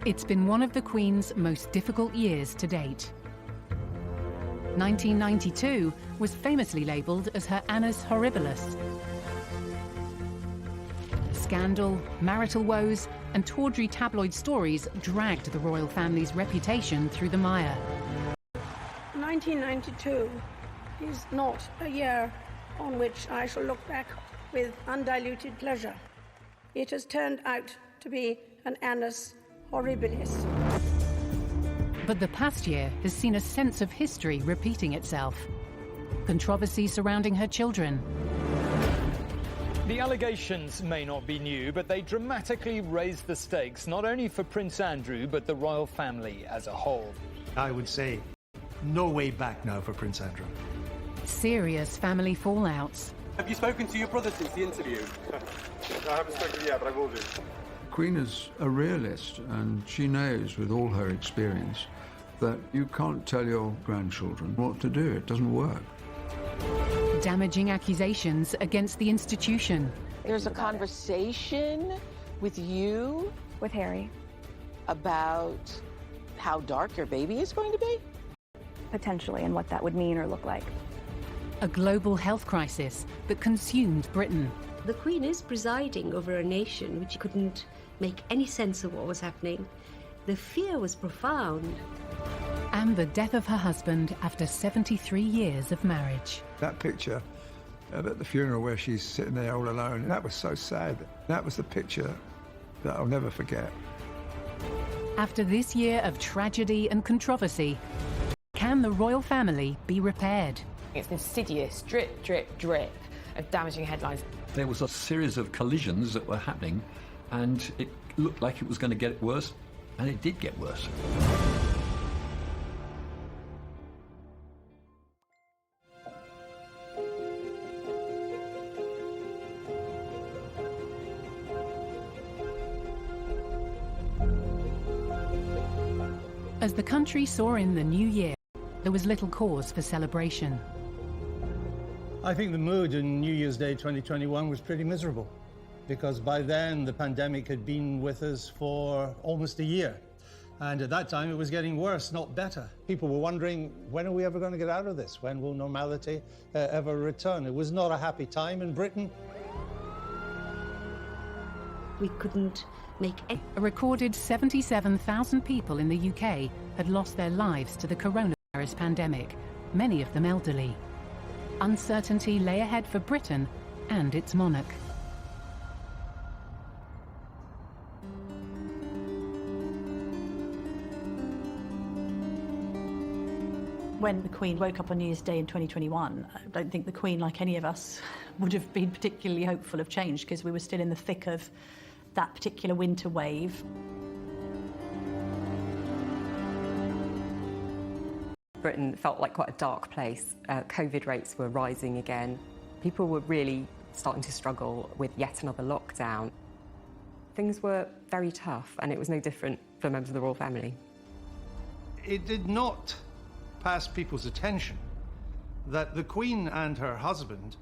It's been one of the Queen's most difficult years to date. 1992 was famously labelled as her annus horribilis. Scandal, marital woes, and tawdry tabloid stories dragged the royal family's reputation through the mire. 1992 is not a year on which I shall look back with undiluted pleasure. It has turned out to be an annus horribilis. But the past year has seen a sense of history repeating itself. Controversy surrounding her children. The allegations may not be new, but they dramatically raised the stakes, not only for Prince Andrew, but the royal family as a whole. I would say no way back now for Prince Andrew. Serious family fallouts. Have you spoken to your brother since the interview? I haven't spoken yet, but I will do. Queen is a realist, and she knows with all her experience that you can't tell your grandchildren what to do. It doesn't work. Damaging accusations against the institution. There's a conversation with you, with Harry, about how dark your baby is going to be? potentially, and what that would mean or look like. A global health crisis that consumed Britain. The Queen is presiding over a nation which couldn't make any sense of what was happening. The fear was profound. And the death of her husband after 73 years of marriage. That picture at the funeral where she's sitting there all alone, that was so sad. That was the picture that I'll never forget. After this year of tragedy and controversy, can the royal family be repaired? It's insidious, drip, drip, drip of damaging headlines. There was a series of collisions that were happening, and it looked like it was going to get worse, and it did get worse. As the country saw in the new year, there was little cause for celebration. I think the mood in New Year's Day 2021 was pretty miserable, because by then the pandemic had been with us for almost a year. And at that time it was getting worse, not better. People were wondering, when are we ever going to get out of this? When will normality ever return? It was not a happy time in Britain. We couldn't make any... A recorded 77,000 people in the UK had lost their lives to the coronavirus pandemic, many of them elderly. Uncertainty lay ahead for Britain and its monarch. When the Queen woke up on New Year's Day in 2021, I don't think the Queen, like any of us, would have been particularly hopeful of change, because we were still in the thick of that particular winter wave. Britain felt like quite a dark place. COVID rates were rising again. People were really starting to struggle with yet another lockdown. Things were very tough, and it was no different for members of the royal family. It did not pass people's attention that the Queen and her husband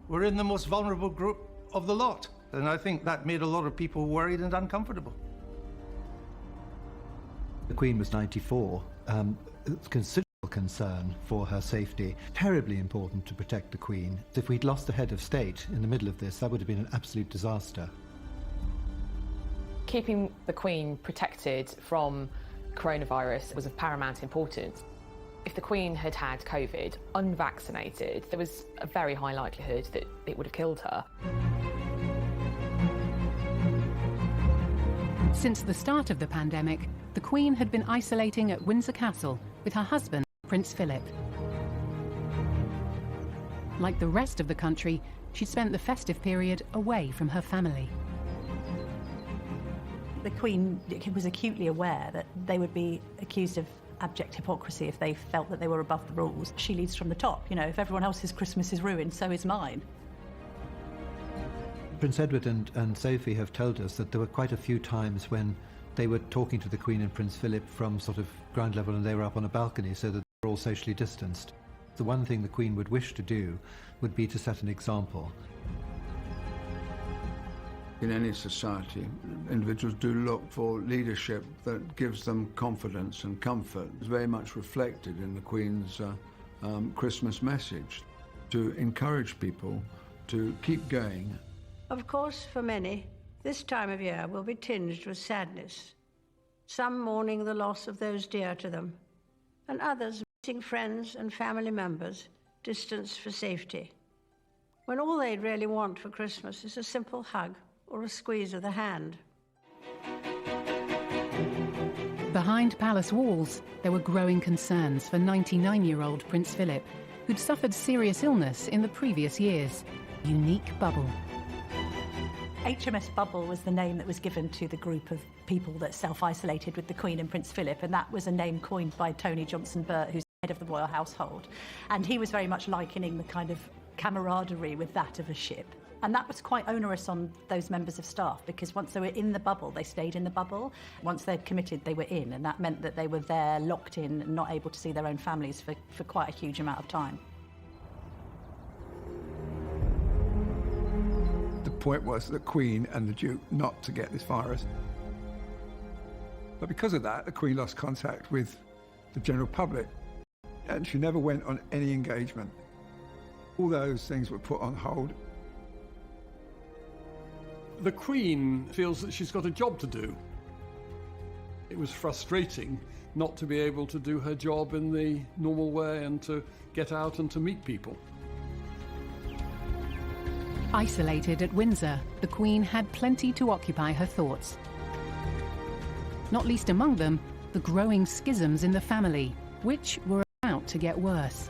were in the most vulnerable group of the lot. And I think that made a lot of people worried and uncomfortable. The Queen was 94. Considerable concern for her safety. Terribly important to protect the Queen. If we'd lost the head of state in the middle of this, that would have been an absolute disaster. Keeping the Queen protected from coronavirus was of paramount importance. If the Queen had had COVID unvaccinated, there was a very high likelihood that it would have killed her. Since the start of the pandemic, the Queen had been isolating at Windsor Castle with her husband, Prince Philip. Like the rest of the country, she spent the festive period away from her family. The Queen was acutely aware that they would be accused of abject hypocrisy if they felt that they were above the rules. She leads from the top. You know, if everyone else's Christmas is ruined, so is mine. Prince Edward and Sophie have told us that there were quite a few times when they were talking to the Queen and Prince Philip from sort of ground level, and they were up on a balcony, so that they were all socially distanced. The one thing the Queen would wish to do would be to set an example. In any society, individuals do look for leadership that gives them confidence and comfort. It's very much reflected in the Queen's Christmas message, to encourage people to keep going. Of course, for many, this time of year will be tinged with sadness. Some mourning the loss of those dear to them, and others missing friends and family members distanced for safety, when all they'd really want for Christmas is a simple hug or a squeeze of the hand. Behind palace walls, there were growing concerns for 99-year-old Prince Philip, who'd suffered serious illness in the previous years. Unique bubble. HMS Bubble was the name that was given to the group of people that self-isolated with the Queen and Prince Philip, and that was a name coined by Tony Johnson-Burt, who's head of the royal household. And he was very much likening the kind of camaraderie with that of a ship. And that was quite onerous on those members of staff, because once they were in the bubble, they stayed in the bubble. Once they'd committed, they were in, and that meant that they were there, locked in, and not able to see their own families for quite a huge amount of time. The point was the Queen and the Duke not to get this virus. But because of that, the Queen lost contact with the general public, and she never went on any engagement. All those things were put on hold. The Queen feels that she's got a job to do. It was frustrating not to be able to do her job in the normal way and to get out and to meet people. Isolated at Windsor, the Queen had plenty to occupy her thoughts. Not least among them, the growing schisms in the family, which were about to get worse.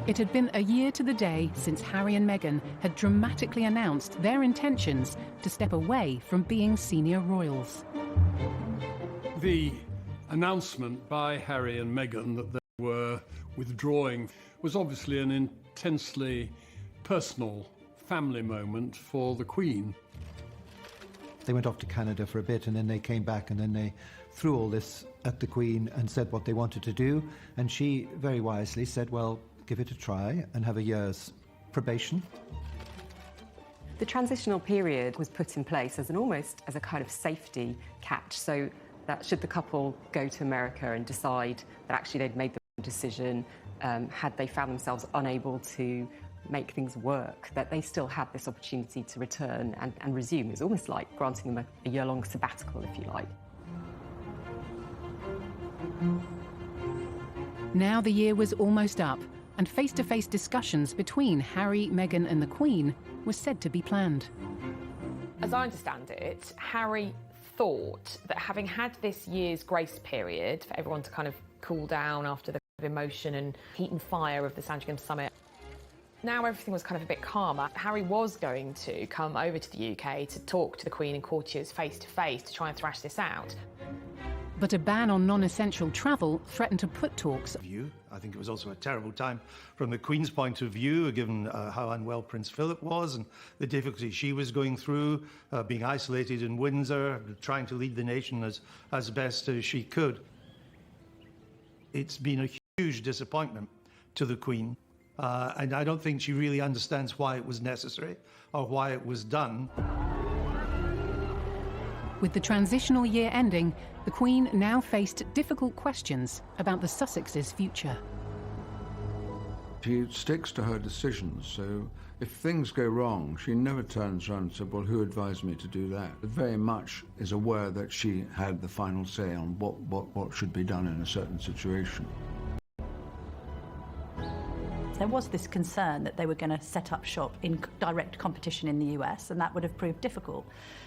It had been a year to the day since Harry and Meghan had dramatically announced their intentions to step away from being senior royals. The announcement by Harry and Meghan that they were withdrawing was obviously an intensely personal family moment for the Queen. They went off to Canada for a bit, and then they came back, and then they threw all this at the Queen and said what they wanted to do, and she very wisely said, well, give it a try and have a year's probation. The transitional period was put in place as almost as a kind of safety catch, so that should the couple go to America and decide that actually they'd made the wrong decision, had they found themselves unable to make things work, that they still had this opportunity to return and resume. It's almost like granting them a year-long sabbatical, if you like. Now the year was almost up, and face-to-face discussions between Harry, Meghan and the Queen were said to be planned. As I understand it, Harry thought that having had this year's grace period for everyone to kind of cool down after the emotion and heat and fire of the Sandringham summit, now everything was kind of a bit calmer. Harry was going to come over to the UK to talk to the Queen and courtiers face-to-face to try and thrash this out. But a ban on non-essential travel threatened to put talks. I think it was also a terrible time from the Queen's point of view, given how unwell Prince Philip was and the difficulty she was going through, being isolated in Windsor, trying to lead the nation as best as she could. It's been a huge disappointment to the Queen, and I don't think she really understands why it was necessary or why it was done. With the transitional year ending, the Queen now faced difficult questions about the Sussexes' future. She sticks to her decisions, so if things go wrong, she never turns around and says, well, who advised me to do that? But very much is aware that she had the final say on what should be done in a certain situation. There was this concern that they were going to set up shop in direct competition in the US, and that would have proved difficult.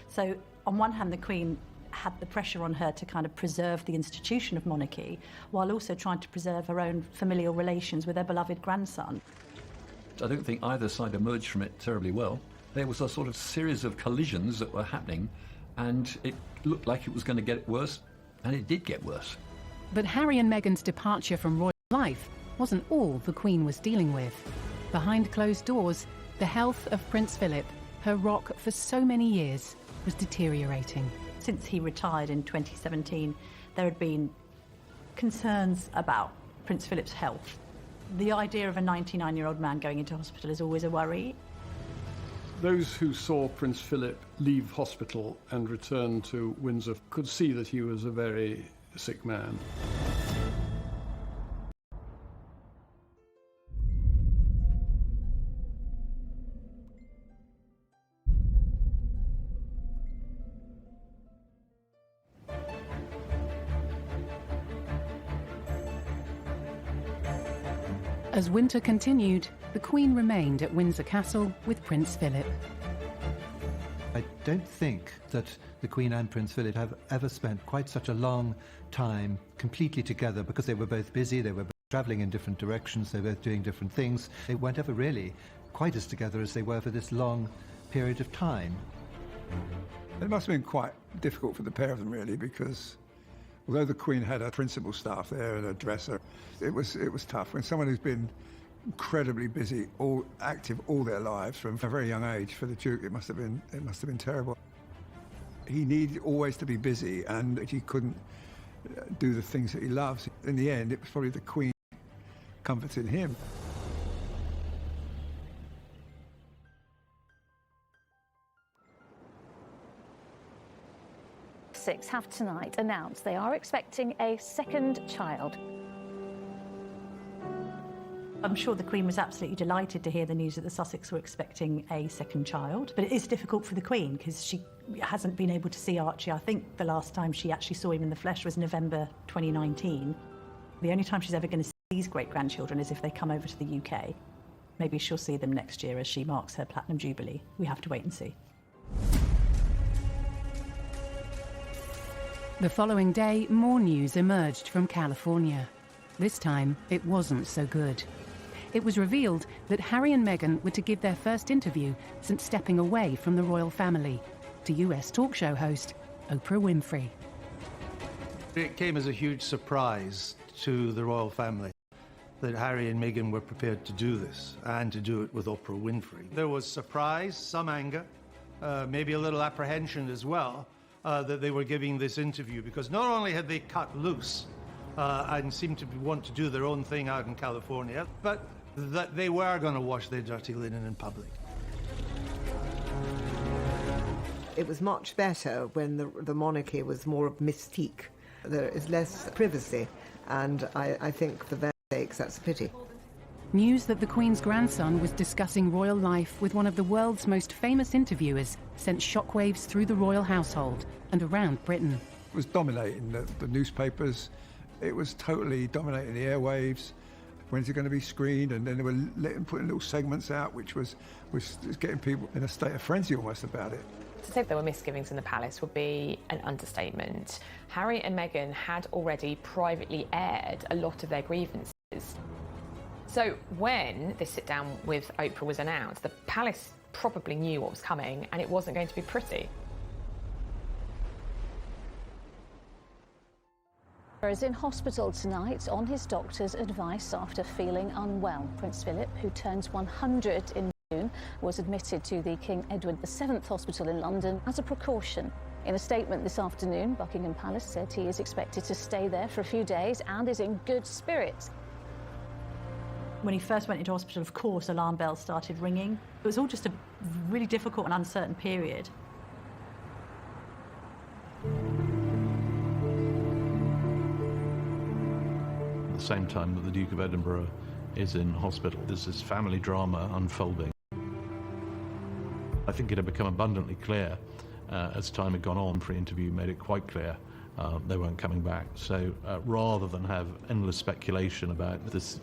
So on one hand, the Queen had the pressure on her to kind of preserve the institution of monarchy, while also trying to preserve her own familial relations with her beloved grandson. I don't think either side emerged from it terribly well. There was a sort of series of collisions that were happening, and it looked like it was going to get worse, and it did get worse. But Harry and Meghan's departure from royal life wasn't all the Queen was dealing with. Behind closed doors, the health of Prince Philip her rock for so many years was deteriorating. Since he retired in 2017, there had been concerns about Prince Philip's health. The idea of a 99-year-old man going into hospital is always a worry. Those who saw Prince Philip leave hospital and return to Windsor could see that he was a very sick man. As winter continued, the Queen remained at Windsor Castle with Prince Philip. I don't think that the Queen and Prince Philip have ever spent quite such a long time completely together, because they were both busy, they were both travelling in different directions, they were both doing different things. They weren't ever really quite as together as they were for this long period of time. It must have been quite difficult for the pair of them, really, because although the Queen had a principal staff there and a dresser, it was tough. When someone who's been incredibly busy, active all their lives from a very young age, for the Duke, it must have been terrible. He needed always to be busy, and he couldn't do the things that he loves. In the end, it was probably the Queen comforting him. Sussex have tonight announced they are expecting a second child. I'm sure the Queen was absolutely delighted to hear the news that the Sussex were expecting a second child, but it is difficult for the Queen because she hasn't been able to see Archie. I think the last time she actually saw him in the flesh was November 2019. The only time she's ever going to see these great-grandchildren is if they come over to the UK. Maybe she'll see them next year as she marks her Platinum Jubilee. We have to wait and see. The following day, more news emerged from California. This time, it wasn't so good. It was revealed that Harry and Meghan were to give their first interview since stepping away from the royal family to US talk show host Oprah Winfrey. It came as a huge surprise to the royal family that Harry and Meghan were prepared to do this, and to do it with Oprah Winfrey. There was surprise, some anger, maybe a little apprehension as well, that they were giving this interview, because not only had they cut loose and seemed to want to do their own thing out in California, but that they were going to wash their dirty linen in public. It was much better when the monarchy was more of mystique. There is less privacy, and I think for their sakes that's a pity. News that the Queen's grandson was discussing royal life with one of the world's most famous interviewers sent shockwaves through the royal household and around Britain. It was dominating the newspapers. It was totally dominating the airwaves. When's it going to be screened? And then they were putting little segments out, which was getting people in a state of frenzy almost about it. To say there were misgivings in the palace would be an understatement. Harry and Meghan had already privately aired a lot of their grievances. So when this sit-down with Oprah was announced, the palace probably knew what was coming, and it wasn't going to be pretty. Is in hospital tonight on his doctor's advice after feeling unwell. Prince Philip, who turns 100 in June, was admitted to the King Edward VII Hospital in London as a precaution. In a statement this afternoon, Buckingham Palace said he is expected to stay there for a few days and is in good spirits. When he first went into hospital, of course, alarm bells started ringing. It was all just a really difficult and uncertain period. At the same time that the Duke of Edinburgh is in hospital, there's this family drama unfolding. I think it had become abundantly clear as time had gone on. The interview made it quite clear they weren't coming back. So rather than have endless speculation about this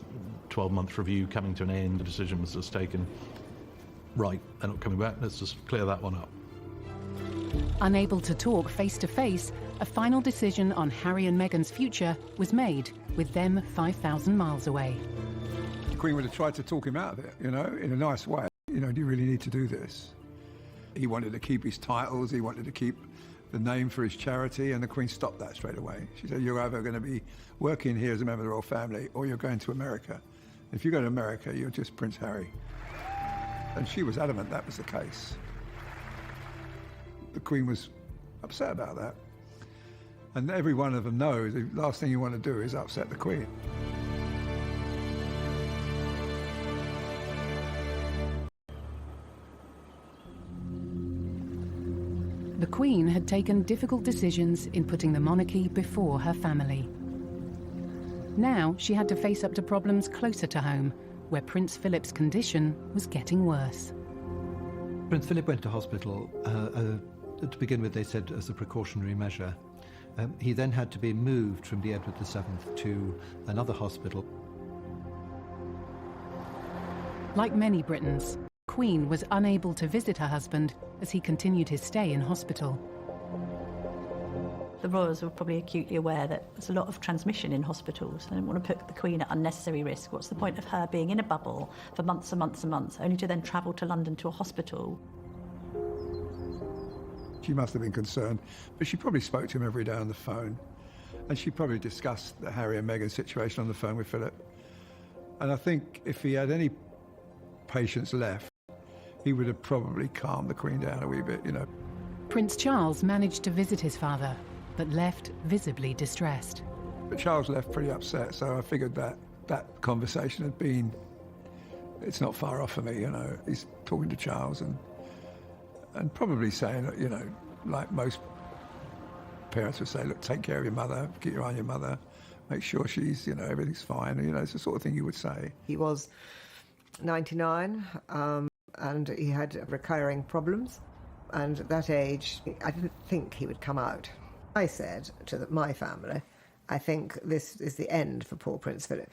12-month review coming to an end, the decision was just taken, right, they're not coming back, let's just clear that one up. Unable to talk face-to-face, a final decision on Harry and Meghan's future was made, with them 5,000 miles away. The Queen would have tried to talk him out of it, in a nice way. Do you really need to do this? He wanted to keep his titles, he wanted to keep the name for his charity, and the Queen stopped that straight away. She said, you're either going to be working here as a member of the royal family, or you're going to America. If you go to America, you're just Prince Harry. And she was adamant that was the case. the Queen was upset about that. And every one of them knows the last thing you want to do is upset the Queen. The Queen had taken difficult decisions in putting the monarchy before her family. Now she had to face up to problems closer to home, where Prince Philip's condition was getting worse. Prince Philip went to hospital. To begin with, they said as a precautionary measure. He then had to be moved from the Edward VII to another hospital. Like many Britons, Queen was unable to visit her husband as he continued his stay in hospital. The royals were probably acutely aware that there's a lot of transmission in hospitals. They didn't want to put the Queen at unnecessary risk. What's the point of her being in a bubble for months and months and months, only to then travel to London to a hospital? She must have been concerned, but she probably spoke to him every day on the phone. And she probably discussed the Harry and Meghan situation on the phone with Philip. And I think if he had any patience left, he would have probably calmed the Queen down a wee bit, you know. Prince Charles managed to visit his father, but left visibly distressed. But Charles left pretty upset, so I figured that that conversation had been, it's not far off for me, you know. He's talking to Charles and probably saying, you know, like most parents would say, look, take care of your mother, keep your eye on your mother, make sure she's, you know, everything's fine. You know, it's the sort of thing you would say. He was 99, and he had recurring problems. And at that age, I didn't think he would come out. I said to my family, I think this is the end for poor Prince Philip.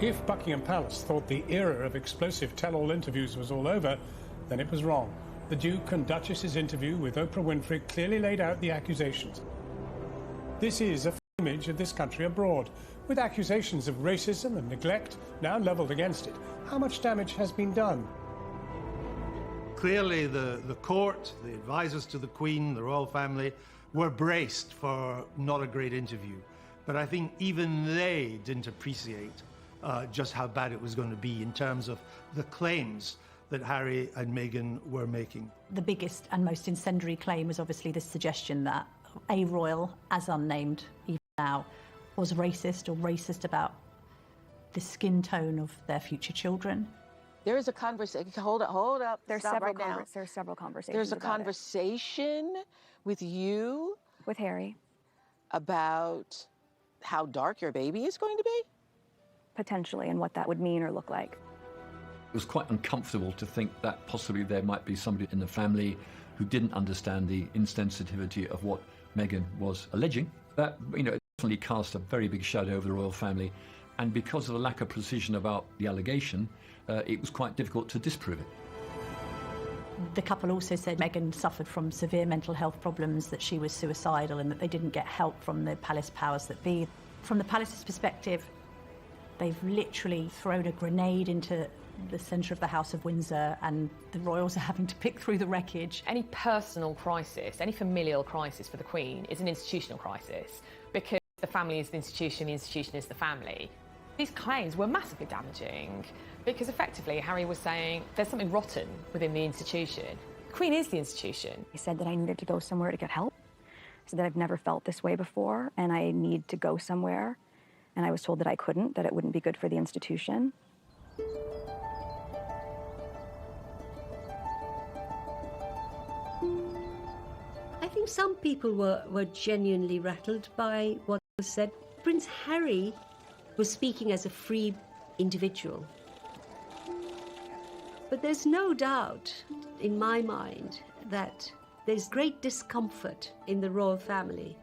If Buckingham Palace thought the era of explosive tell-all interviews was all over, then it was wrong. The Duke and Duchess's interview with Oprah Winfrey clearly laid out the accusations. This is a image of this country abroad, with accusations of racism and neglect now levelled against it. How much damage has been done? Clearly, the court, the advisors to the Queen, the royal family, were braced for not a great interview. But I think even they didn't appreciate just how bad it was going to be in terms of the claims that Harry and Meghan were making. The biggest and most incendiary claim was obviously the suggestion that a royal, as unnamed even now, was racist or racist about the skin tone of their future children. There is a conversation. Hold up. There's Stop several right now. There's several conversations. There's a about conversation with you, with Harry, about how dark your baby is going to be? Potentially, and what that would mean or look like. It was quite uncomfortable to think that possibly there might be somebody in the family who didn't understand the insensitivity of what Meghan was alleging. That, you know, it definitely cast a very big shadow over the royal family, and because of the lack of precision about the allegation, it was quite difficult to disprove it. The couple also said Meghan suffered from severe mental health problems, that she was suicidal, and that they didn't get help from the palace powers that be. From the palace's perspective, they've literally thrown a grenade into the centre of the House of Windsor, and the royals are having to pick through the wreckage. Any personal crisis, any familial crisis for the Queen is an institutional crisis, because the family is the institution is the family. These claims were massively damaging, because effectively Harry was saying there's something rotten within the institution. The Queen is the institution. He said that I needed to go somewhere to get help. He said that I've never felt this way before, and I need to go somewhere. And I was told that I couldn't, that it wouldn't be good for the institution. I think some people were genuinely rattled by what was said. Prince Harry was speaking as a free individual. But there's no doubt in my mind that there's great discomfort in the royal family.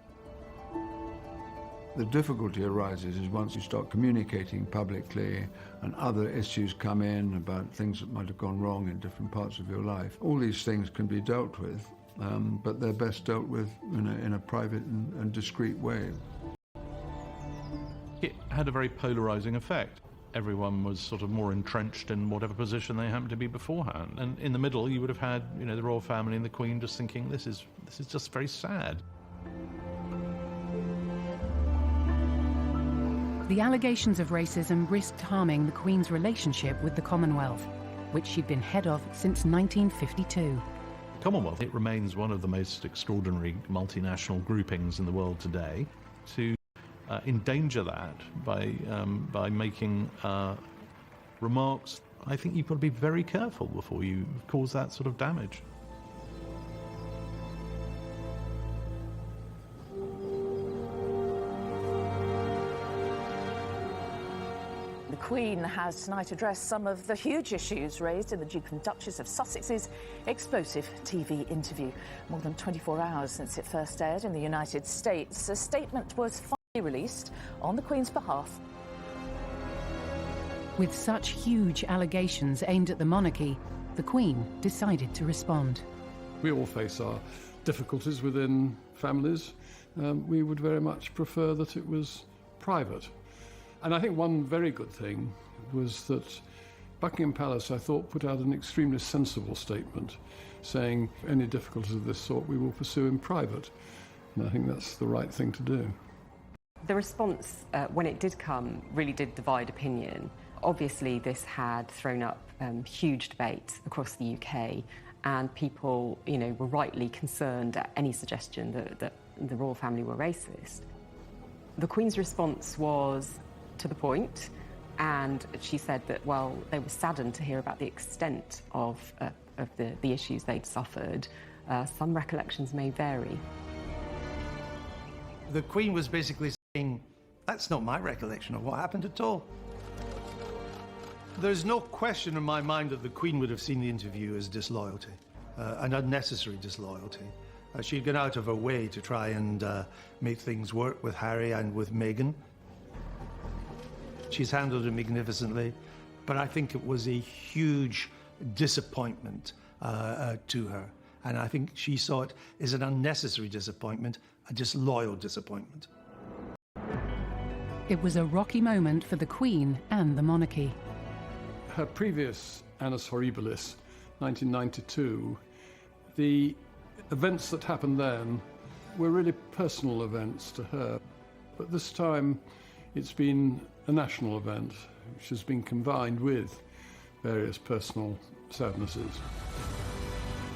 The difficulty arises is once you start communicating publicly and other issues come in about things that might have gone wrong in different parts of your life. All these things can be dealt with, but they're best dealt with in a private and discreet way. It had a very polarising effect. Everyone was sort of more entrenched in whatever position they happened to be beforehand. And in the middle, you would have had, you know, the royal family and the Queen just thinking, this is just very sad. The allegations of racism risked harming the Queen's relationship with the Commonwealth, which she'd been head of since 1952. The Commonwealth, it remains one of the most extraordinary multinational groupings in the world today. To endanger that by making remarks, I think you've got to be very careful before you cause that sort of damage. The Queen has tonight addressed some of the huge issues raised in the Duke and Duchess of Sussex's explosive TV interview. More than 24 hours since it first aired in the United States, a statement was finally released on the Queen's behalf. With such huge allegations aimed at the monarchy, the Queen decided to respond. We all face our difficulties within families. We would very much prefer that it was private. And I think one very good thing was that Buckingham Palace, I thought, put out an extremely sensible statement saying any difficulties of this sort we will pursue in private. And I think that's the right thing to do. The response, when it did come, really did divide opinion. Obviously, this had thrown up huge debate across the UK, and people, were rightly concerned at any suggestion that the royal family were racist. The Queen's response was to the point, and she said that, well, they were saddened to hear about the extent of the issues they'd suffered. Some recollections may vary. The Queen was basically saying, that's not my recollection of what happened at all. There's no question in my mind that the Queen would have seen the interview as disloyalty, an unnecessary disloyalty. She'd gone out of her way to try and make things work with Harry and with Meghan. She's handled it magnificently, but I think it was a huge disappointment to her. And I think she saw it as an unnecessary disappointment, a disloyal disappointment. It was a rocky moment for the Queen and the monarchy. Her previous Annus Horribilis, 1992, the events that happened then were really personal events to her. But this time, it's been a national event, which has been combined with various personal sadnesses.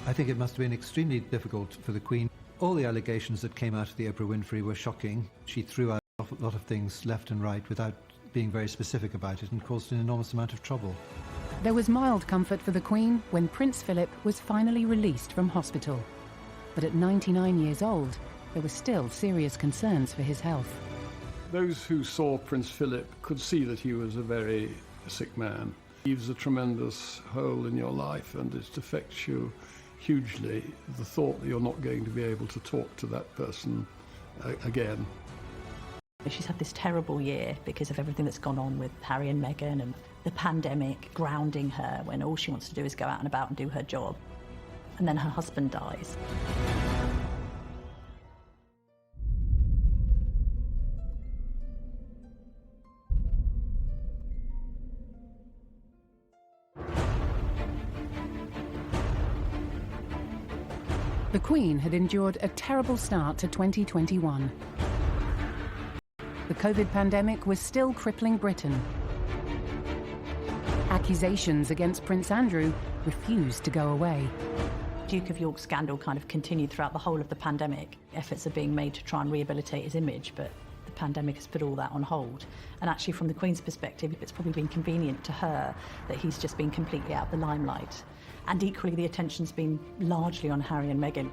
I think it must have been extremely difficult for the Queen. All the allegations that came out of the Oprah Winfrey were shocking. She threw out a lot of things left and right without being very specific about it and caused an enormous amount of trouble. There was mild comfort for the Queen when Prince Philip was finally released from hospital. But at 99 years old, there were still serious concerns for his health. Those who saw Prince Philip could see that he was a very sick man. He leaves a tremendous hole in your life, and it affects you hugely, the thought that you're not going to be able to talk to that person again. She's had this terrible year because of everything that's gone on with Harry and Meghan and the pandemic grounding her when all she wants to do is go out and about and do her job. And then her husband dies. The Queen had endured a terrible start to 2021. The COVID pandemic was still crippling Britain. Accusations against Prince Andrew refused to go away. Duke of York scandal kind of continued throughout the whole of the pandemic. Efforts are being made to try and rehabilitate his image, but the pandemic has put all that on hold. And actually, from the Queen's perspective, it's probably been convenient to her that he's just been completely out of the limelight. And equally, the attention's been largely on Harry and Meghan.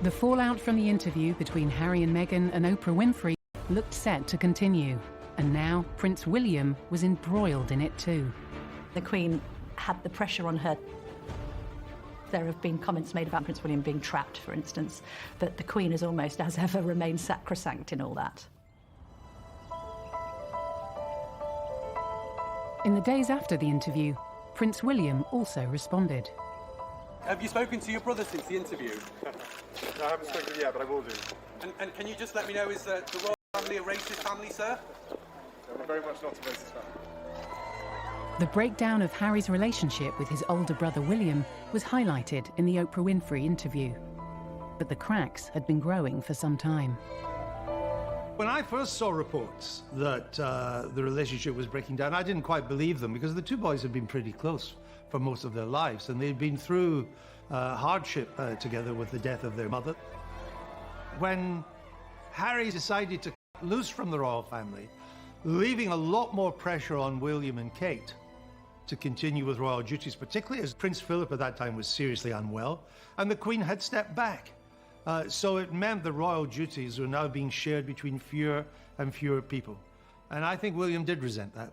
The fallout from the interview between Harry and Meghan and Oprah Winfrey looked set to continue. And now Prince William was embroiled in it too. The Queen had the pressure on her. There have been comments made about Prince William being trapped, for instance, but the Queen has almost, as ever, remained sacrosanct in all that. In the days after the interview, Prince William also responded. Have you spoken to your brother since the interview? No, I haven't spoken yet, but I will do. And can you just let me know, is the royal family a racist family, sir? No, we're very much not a racist family. The breakdown of Harry's relationship with his older brother William was highlighted in the Oprah Winfrey interview. But the cracks had been growing for some time. When I first saw reports that the relationship was breaking down, I didn't quite believe them because the two boys had been pretty close for most of their lives, and they'd been through hardship together with the death of their mother. When Harry decided to cut loose from the royal family, leaving a lot more pressure on William and Kate to continue with royal duties, particularly as Prince Philip at that time was seriously unwell, and the Queen had stepped back. So it meant the royal duties were now being shared between fewer and fewer people. And I think William did resent that.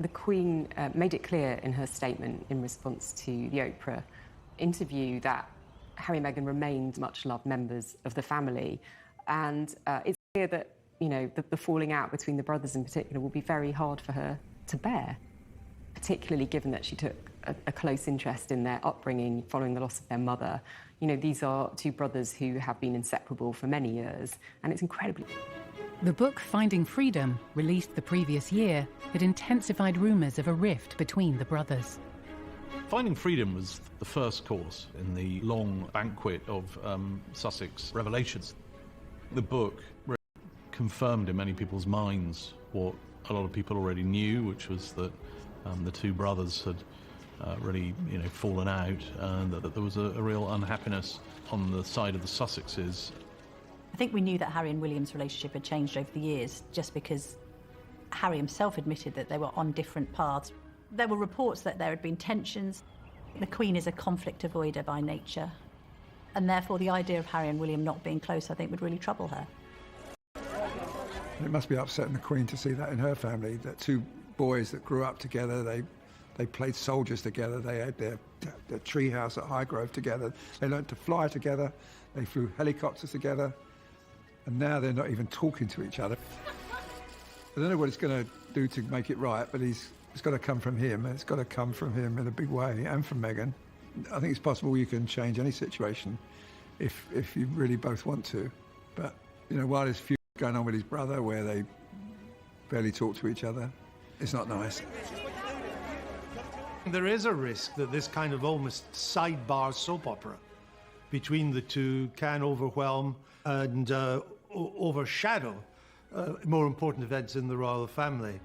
The Queen made it clear in her statement in response to the Oprah interview that Harry and Meghan remained much-loved members of the family. And it's clear that, you know, the falling out between the brothers in particular will be very hard for her to bear, particularly given that she took a close interest in their upbringing following the loss of their mother. You know, these are two brothers who have been inseparable for many years, and it's incredibly... The book Finding Freedom, released the previous year, had intensified rumours of a rift between the brothers. Finding Freedom was the first course in the long banquet of Sussex revelations. The book really confirmed in many people's minds what a lot of people already knew, which was that the two brothers had really, you know, fallen out, and that there was a real unhappiness on the side of the Sussexes. I think we knew that Harry and William's relationship had changed over the years, just because Harry himself admitted that they were on different paths. There were reports that there had been tensions. The Queen is a conflict avoider by nature, and therefore the idea of Harry and William not being close, I think, would really trouble her. It must be upsetting the Queen to see that in her family, that two boys that grew up together, they played soldiers together, they had their tree house at Highgrove together, they learnt to fly together, they flew helicopters together, and now they're not even talking to each other. I don't know what it's going to do to make it right, but it's got to come from him, and it's got to come from him in a big way, and from Meghan. I think it's possible you can change any situation if you really both want to. But, you know, while there's feud going on with his brother, where they barely talk to each other, it's not nice. There is a risk that this kind of almost sidebar soap opera between the two can overwhelm and overshadow more important events in the royal family.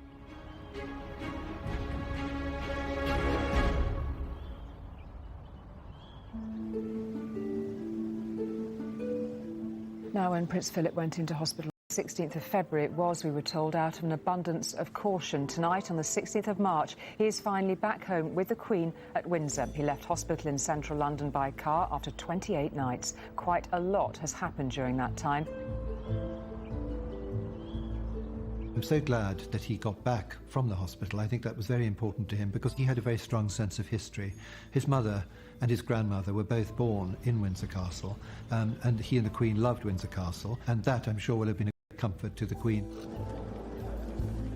Now, when Prince Philip went into hospital on the 16th of February, it was, we were told, out of an abundance of caution. Tonight, on the 16th of March, he is finally back home with the Queen at Windsor. He left hospital in central London by car after 28 nights. Quite a lot has happened during that time. I'm so glad that he got back from the hospital. I think that was very important to him because he had a very strong sense of history. His mother and his grandmother were both born in Windsor Castle, and he and the Queen loved Windsor Castle, and that, I'm sure, will have been a great comfort to the Queen.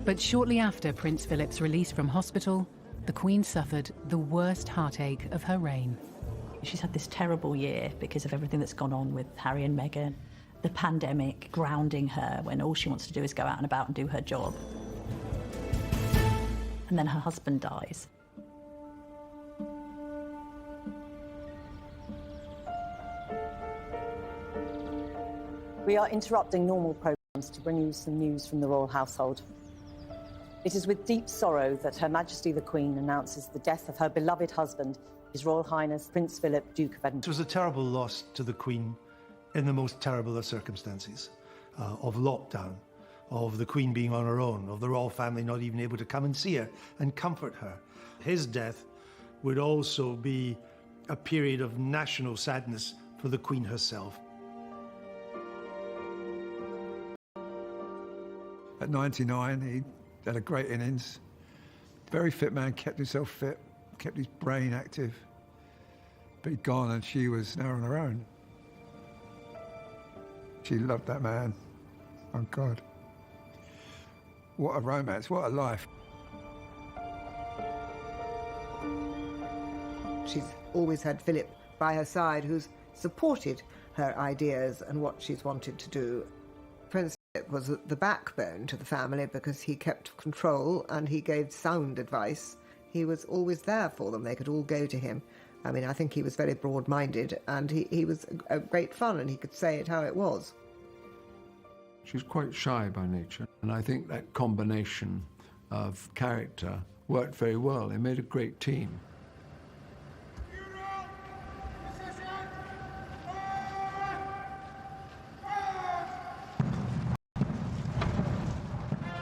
But shortly after Prince Philip's release from hospital, the Queen suffered the worst heartache of her reign. She's had this terrible year because of everything that's gone on with Harry and Meghan. The pandemic grounding her when all she wants to do is go out and about and do her job. And then her husband dies. We are interrupting normal programmes to bring you some news from the royal household. It is with deep sorrow that Her Majesty the Queen announces the death of her beloved husband, His Royal Highness Prince Philip, Duke of Edinburgh. It was a terrible loss to the Queen in the most terrible of circumstances, of lockdown, of the Queen being on her own, of the royal family not even able to come and see her and comfort her. His death would also be a period of national sadness for the Queen herself. At 99, he had a great innings. Very fit man, kept himself fit, kept his brain active. But he'd gone and she was now on her own. She loved that man. Oh, God. What a romance, what a life. She's always had Philip by her side, who's supported her ideas and what she's wanted to do. Prince Philip was the backbone to the family because he kept control and he gave sound advice. He was always there for them. They could all go to him. I mean, I think he was very broad-minded and he was a great fun and he could say it how it was. She's quite shy by nature, and I think that combination of character worked very well. They made a great team.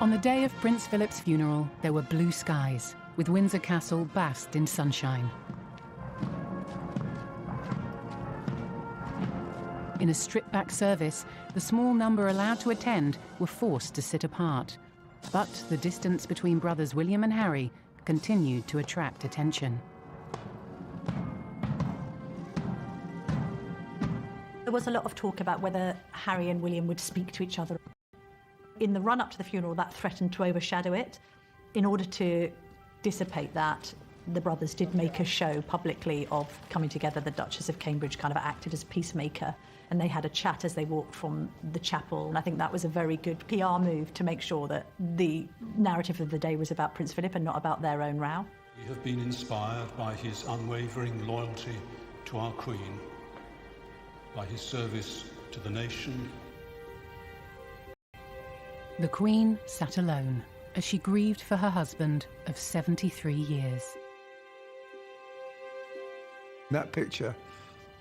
On the day of Prince Philip's funeral, there were blue skies, with Windsor Castle basked in sunshine. In a stripped-back service, the small number allowed to attend were forced to sit apart. But the distance between brothers William and Harry continued to attract attention. There was a lot of talk about whether Harry and William would speak to each other. In the run-up to the funeral, that threatened to overshadow it. In order to dissipate that, the brothers did make a show publicly of coming together. The Duchess of Cambridge kind of acted as peacemaker, and they had a chat as they walked from the chapel. And I think that was a very good PR move to make sure that the narrative of the day was about Prince Philip and not about their own row. We have been inspired by his unwavering loyalty to our Queen, by his service to the nation. The Queen sat alone as she grieved for her husband of 73 years. That picture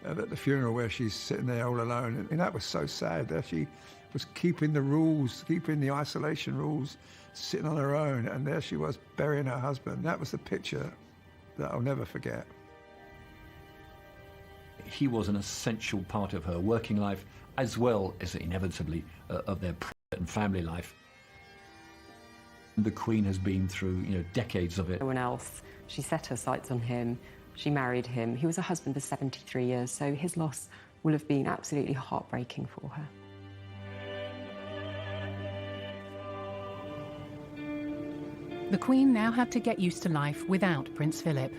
at the funeral where she's sitting there all alone, and that was so sad. That she was keeping the rules, keeping the isolation rules, sitting on her own, and there she was burying her husband. That was the picture that I'll never forget. He was an essential part of her working life, as well as inevitably of their private and family life. The Queen has been through, decades of it. No one else. She set her sights on him. She married him. He was a husband for 73 years, so his loss will have been absolutely heartbreaking for her. The Queen now had to get used to life without Prince Philip,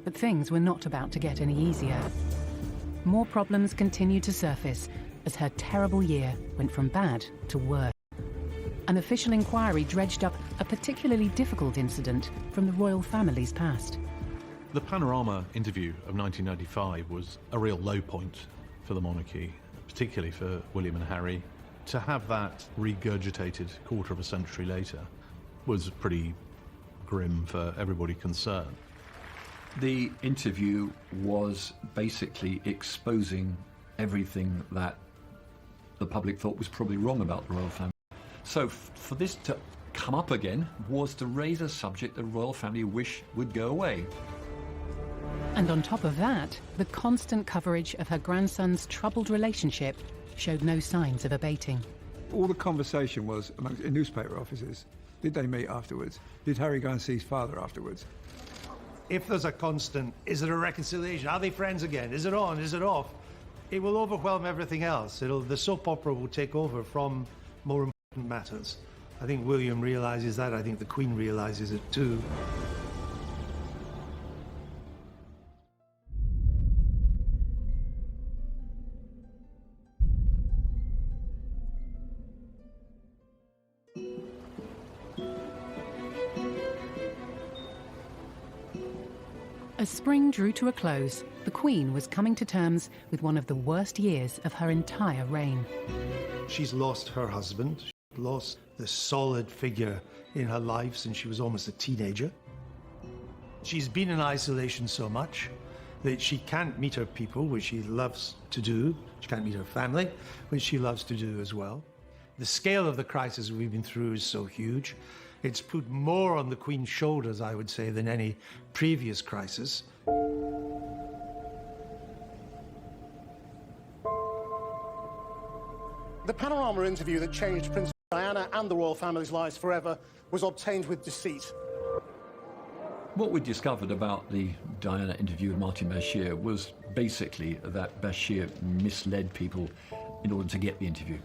but things were not about to get any easier. More problems continued to surface as her terrible year went from bad to worse. An official inquiry dredged up a particularly difficult incident from the royal family's past. The Panorama interview of 1995 was a real low point for the monarchy, particularly for William and Harry. To have that regurgitated quarter of a century later was pretty grim for everybody concerned. The interview was basically exposing everything that the public thought was probably wrong about the royal family. So for this to come up again was to raise a subject the royal family wish would go away. And on top of that, the constant coverage of her grandson's troubled relationship showed no signs of abating. All the conversation was in newspaper offices. Did they meet afterwards? Did Harry go and see his father afterwards? If there's a constant, is there a reconciliation? Are they friends again? Is it on? Is it off? It will overwhelm everything else. The soap opera will take over from more important matters. I think William realises that. I think the Queen realises it too. As spring drew to a close, the Queen was coming to terms with one of the worst years of her entire reign. She's lost her husband. She's lost the solid figure in her life since she was almost a teenager. She's been in isolation so much that she can't meet her people, which she loves to do. She can't meet her family, which she loves to do as well. The scale of the crisis we've been through is so huge. It's put more on the Queen's shoulders, I would say, than any previous crisis. The Panorama interview that changed Princess Diana and the royal family's lives forever was obtained with deceit. What we discovered about the Diana interview with Martin Bashir was basically that Bashir misled people in order to get the interview.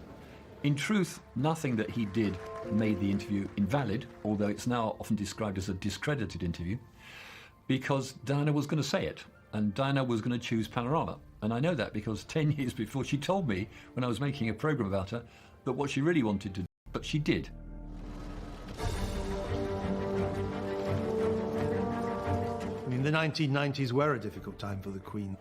In truth, nothing that he did made the interview invalid, although it's now often described as a discredited interview, because Diana was going to say it, and Diana was going to choose Panorama. And I know that because 10 years before she told me, when I was making a programme about her, that what she really wanted to do, but she did. I mean, the 1990s were a difficult time for the Queen.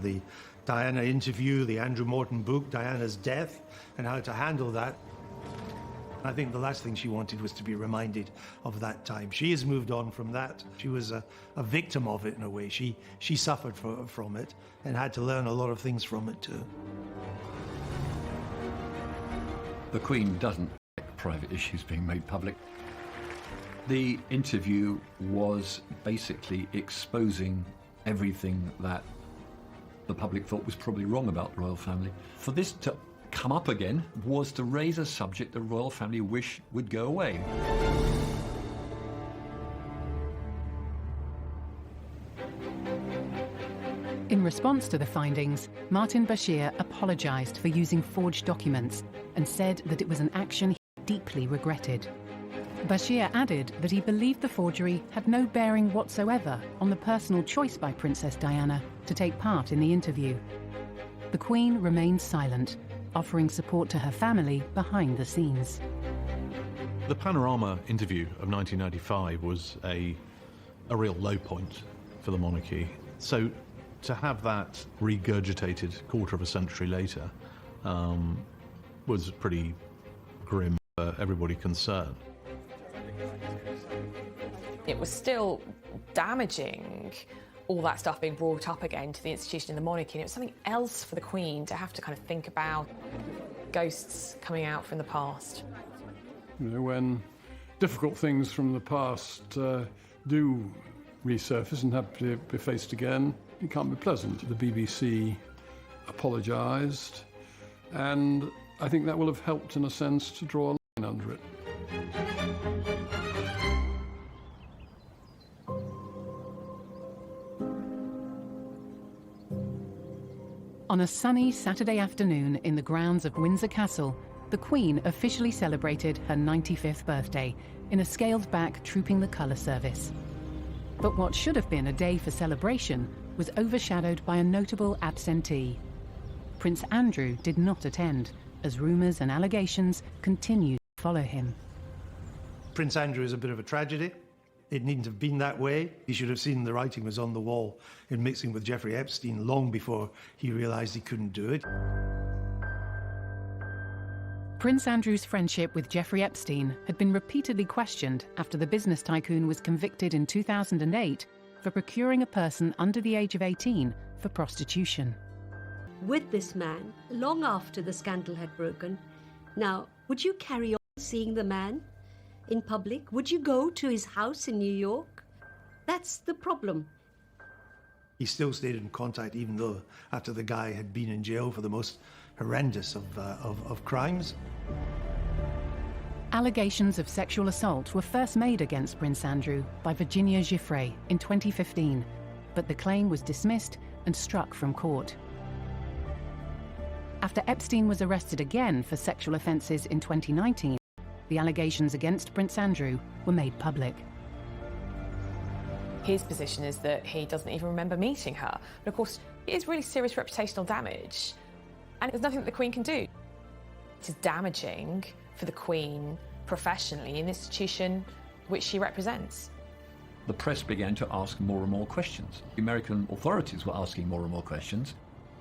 The Diana interview, the Andrew Morton book, Diana's death, and how to handle that. I think the last thing she wanted was to be reminded of that time. She has moved on from that. She was a victim of it in a way. She suffered from it and had to learn a lot of things from it too. The Queen doesn't like private issues being made public. The interview was basically exposing everything that the public thought was probably wrong about the royal family. For this to come up again was to raise a subject the royal family wish would go away. In response to the findings, Martin Bashir apologised for using forged documents and said that it was an action he deeply regretted. Bashir added that he believed the forgery had no bearing whatsoever on the personal choice by Princess Diana to take part in the interview. The Queen remained silent, offering support to her family behind the scenes. The Panorama interview of 1995 was a real low point for the monarchy. So to have that regurgitated quarter of a century later was pretty grim for everybody concerned. It was still damaging, all that stuff being brought up again to the institution of the monarchy, and it was something else for the Queen to have to kind of think about ghosts coming out from the past. You know, when difficult things from the past do resurface and have to be faced again, it can't be pleasant. The BBC apologised, and I think that will have helped in a sense to draw a line under it. On a sunny Saturday afternoon in the grounds of Windsor Castle, the Queen officially celebrated her 95th birthday in a scaled-back Trooping the Colour service. But what should have been a day for celebration was overshadowed by a notable absentee. Prince Andrew did not attend, as rumours and allegations continued to follow him. Prince Andrew is a bit of a tragedy. It needn't have been that way. He should have seen the writing was on the wall in mixing with Jeffrey Epstein long before he realised he couldn't do it. Prince Andrew's friendship with Jeffrey Epstein had been repeatedly questioned after the business tycoon was convicted in 2008 for procuring a person under the age of 18 for prostitution. With this man, long after the scandal had broken, now, would you carry on seeing the man in public? Would you go to his house in New York? That's the problem. He still stayed in contact even though after the guy had been in jail for the most horrendous of crimes. Allegations of sexual assault were first made against Prince Andrew by Virginia Giuffre in 2015, but the claim was dismissed and struck from court. After Epstein was arrested again for sexual offences in 2019, the allegations against Prince Andrew were made public. His position is that he doesn't even remember meeting her. But of course, it is really serious reputational damage, and there's nothing that the Queen can do. It is damaging for the Queen professionally in the institution which she represents. The press began to ask more and more questions. The American authorities were asking more and more questions.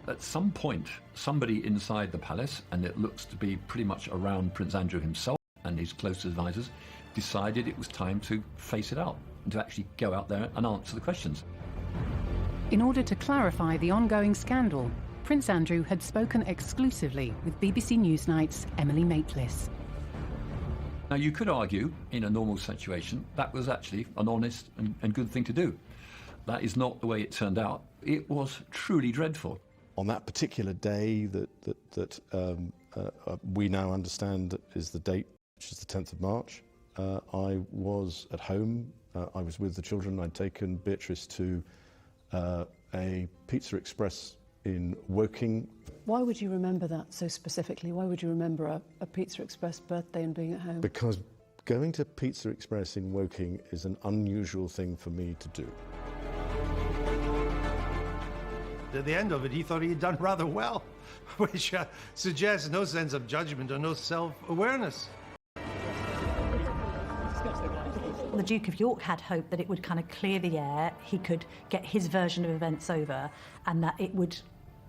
At some point, somebody inside the palace, and it looks to be pretty much around Prince Andrew himself and his close advisors, decided it was time to face it out and to actually go out there and answer the questions. In order to clarify the ongoing scandal, Prince Andrew had spoken exclusively with BBC Newsnight's Emily Maitlis. Now, you could argue, in a normal situation, that was actually an honest and good thing to do. That is not the way it turned out. It was truly dreadful. On that particular day that we now understand is the date, which is the 10th of March, I was at home. I was with the children. I'd taken Beatrice to a Pizza Express in Woking. Why would you remember that so specifically? Why would you remember a Pizza Express birthday and being at home? Because going to Pizza Express in Woking is an unusual thing for me to do. At the end of it, he thought he had done rather well, which suggests no sense of judgment or no self-awareness. The Duke of York had hope that it would kind of clear the air, he could get his version of events over, and that it would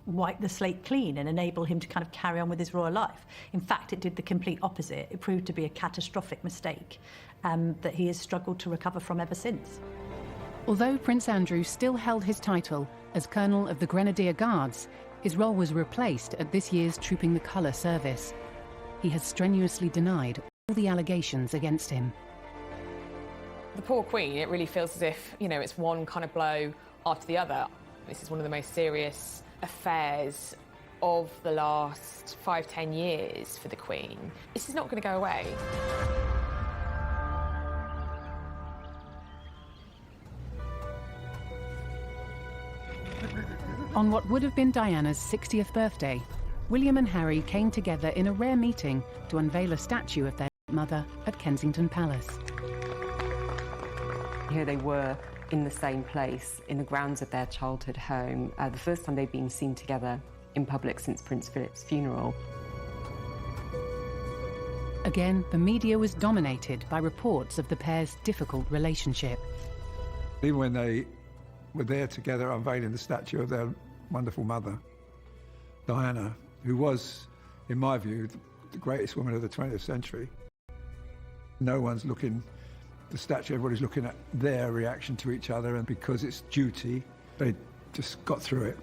wipe the slate clean and enable him to kind of carry on with his royal life. In fact, it did the complete opposite. It proved to be a catastrophic mistake that he has struggled to recover from ever since. Although Prince Andrew still held his title as Colonel of the Grenadier Guards, his role was replaced at this year's Trooping the Colour service. He has strenuously denied all the allegations against him. The poor Queen, it really feels as if, you know, it's one kind of blow after the other. This is one of the most serious affairs of the last 5-10 years for the Queen. This is not going to go away. On what would have been Diana's 60th birthday, William and Harry came together in a rare meeting to unveil a statue of their mother at Kensington Palace. Here they were in the same place, in the grounds of their childhood home, the first time they'd been seen together in public since Prince Philip's funeral. Again, the media was dominated by reports of the pair's difficult relationship. Even when they were there together unveiling the statue of their wonderful mother, Diana, who was, in my view, the greatest woman of the 20th century. No one's looking, the statue, everybody's looking at their reaction to each other, and because it's duty, they just got through it.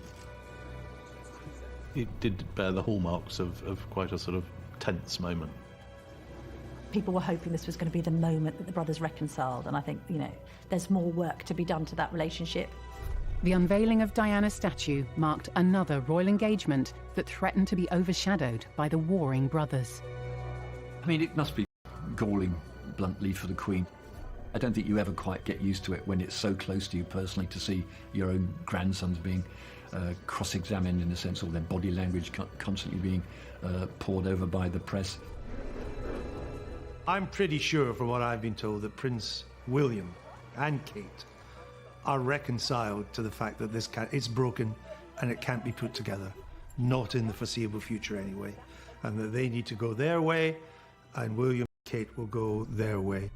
It did bear the hallmarks of quite a sort of tense moment. People were hoping this was going to be the moment that the brothers reconciled, and I think, you know, there's more work to be done to that relationship. The unveiling of Diana's statue marked another royal engagement that threatened to be overshadowed by the warring brothers. I mean, it must be galling, bluntly, for the Queen. I don't think you ever quite get used to it when it's so close to you personally, to see your own grandsons being cross-examined, in a sense, or their body language constantly being poured over by the press. I'm pretty sure, from what I've been told, that Prince William and Kate are reconciled to the fact that it's broken and it can't be put together, not in the foreseeable future anyway, and that they need to go their way, and William and Kate will go their way.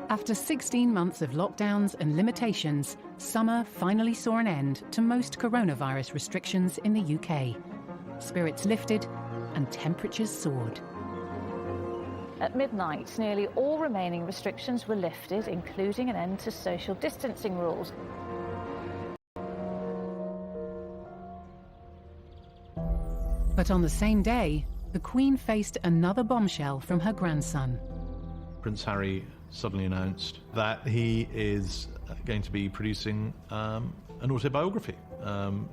After 16 months of lockdowns and limitations, summer finally saw an end to most coronavirus restrictions in the UK. Spirits lifted and temperatures soared. At midnight, nearly all remaining restrictions were lifted, including an end to social distancing rules. But on the same day, the Queen faced another bombshell from her grandson. Prince Harry suddenly announced that he is going to be producing an autobiography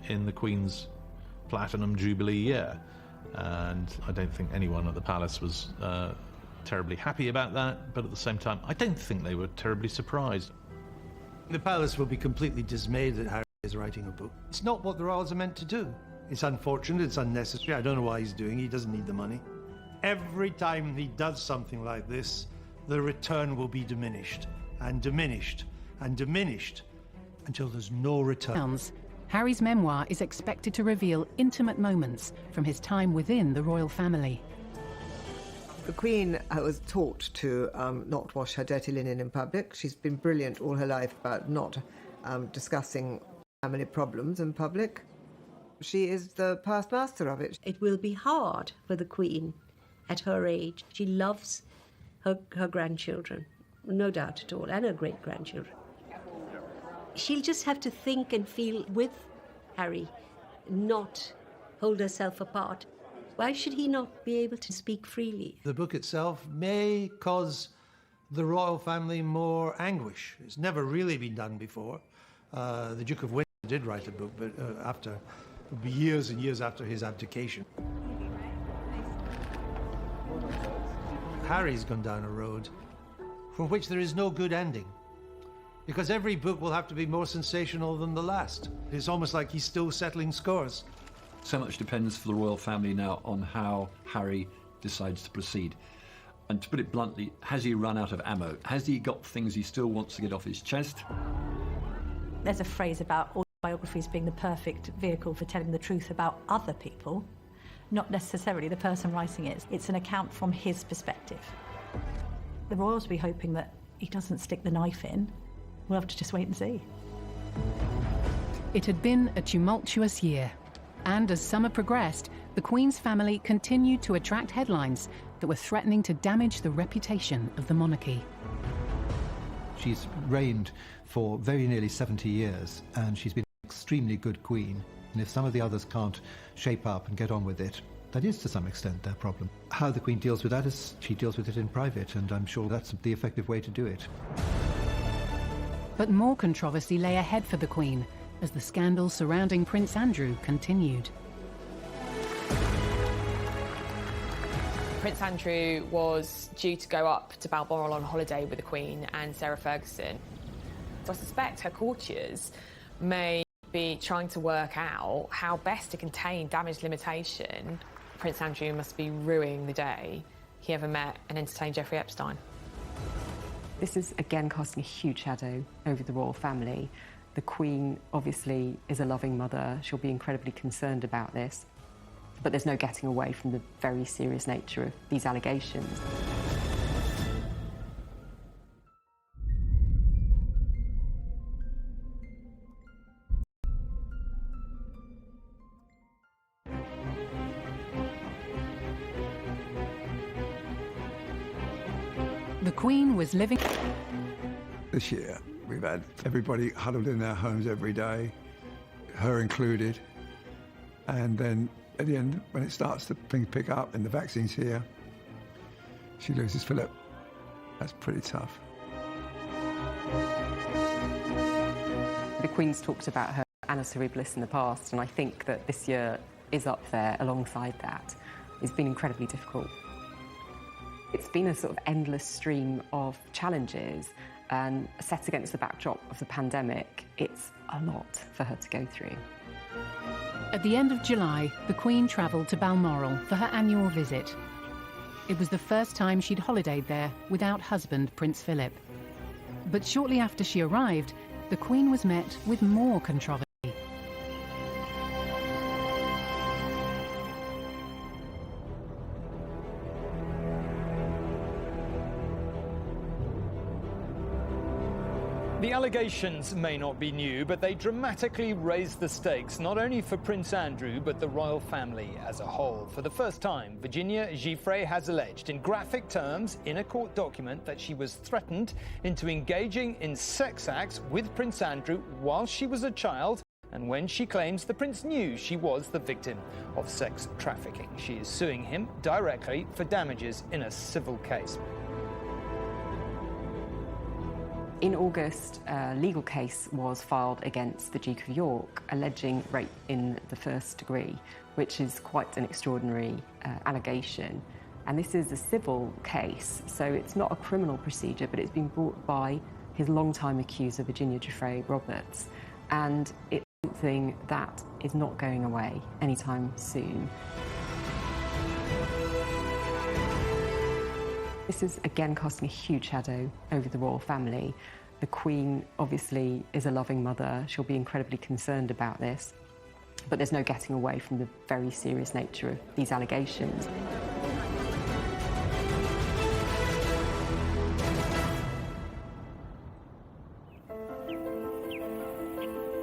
in the Queen's Platinum Jubilee year. And I don't think anyone at the palace was terribly happy about that, but at the same time, I don't think they were terribly surprised. The palace will be completely dismayed that Harry is writing a book. It's not what the royals are meant to do. It's unfortunate, it's unnecessary. I don't know why he's doing it. He doesn't need the money. Every time he does something like this, the return will be diminished and diminished and diminished until there's no return. Harry's memoir is expected to reveal intimate moments from his time within the royal family. The Queen was taught to not wash her dirty linen in public. She's been brilliant all her life about not discussing family problems in public. She is the past master of it. It will be hard for the Queen at her age. She loves her grandchildren, no doubt at all, and her great-grandchildren. She'll just have to think and feel with Harry, not hold herself apart. Why should he not be able to speak freely? The book itself may cause the royal family more anguish. It's never really been done before. The Duke of Windsor did write a book, but it would be years and years after his abdication. Harry's gone down a road from which there is no good ending, because every book will have to be more sensational than the last. It's almost like he's still settling scores. So much depends for the royal family now on how Harry decides to proceed. And to put it bluntly, has he run out of ammo? Has he got things he still wants to get off his chest? There's a phrase about autobiographies being the perfect vehicle for telling the truth about other people, not necessarily the person writing it. It's an account from his perspective. The royals will be hoping that he doesn't stick the knife in. We'll have to just wait and see. It had been a tumultuous year, and as summer progressed, the Queen's family continued to attract headlines that were threatening to damage the reputation of the monarchy. She's reigned for very nearly 70 years, and she's been an extremely good queen. And if some of the others can't shape up and get on with it, that is to some extent their problem. How the Queen deals with that is she deals with it in private, and I'm sure that's the effective way to do it. But more controversy lay ahead for the Queen as the scandal surrounding Prince Andrew continued. Prince Andrew was due to go up to Balmoral on holiday with the Queen and Sarah Ferguson. So I suspect her courtiers may be trying to work out how best to contain damage limitation. Prince Andrew must be ruining the day he ever met and entertained Jeffrey Epstein. This is again casting a huge shadow over the royal family. The Queen obviously is a loving mother. She'll be incredibly concerned about this. But there's no getting away from the very serious nature of these allegations. The Queen was living... This year, we've had everybody huddled in their homes every day, her included, and then at the end, when it starts to pick up and the vaccine's here, she loses Philip. That's pretty tough. The Queen's talked about her annus horribilis in the past, and I think that this year is up there alongside that. It's been incredibly difficult. It's been a sort of endless stream of challenges, and set against the backdrop of the pandemic, it's a lot for her to go through. At the end of July, the Queen travelled to Balmoral for her annual visit. It was the first time she'd holidayed there without husband Prince Philip. But shortly after she arrived, the Queen was met with more controversy. The allegations may not be new, but they dramatically raised the stakes, not only for Prince Andrew, but the royal family as a whole. For the first time, Virginia Giuffre has alleged in graphic terms in a court document that she was threatened into engaging in sex acts with Prince Andrew while she was a child, and when she claims the prince knew she was the victim of sex trafficking. She is suing him directly for damages in a civil case. In August, a legal case was filed against the Duke of York, alleging rape in the first degree, which is quite an extraordinary allegation. And this is a civil case, so it's not a criminal procedure, but it's been brought by his longtime accuser, Virginia Giuffre Roberts. And it's something that is not going away anytime soon. This is again casting a huge shadow over the royal family. The Queen obviously is a loving mother. She'll be incredibly concerned about this. But there's no getting away from the very serious nature of these allegations.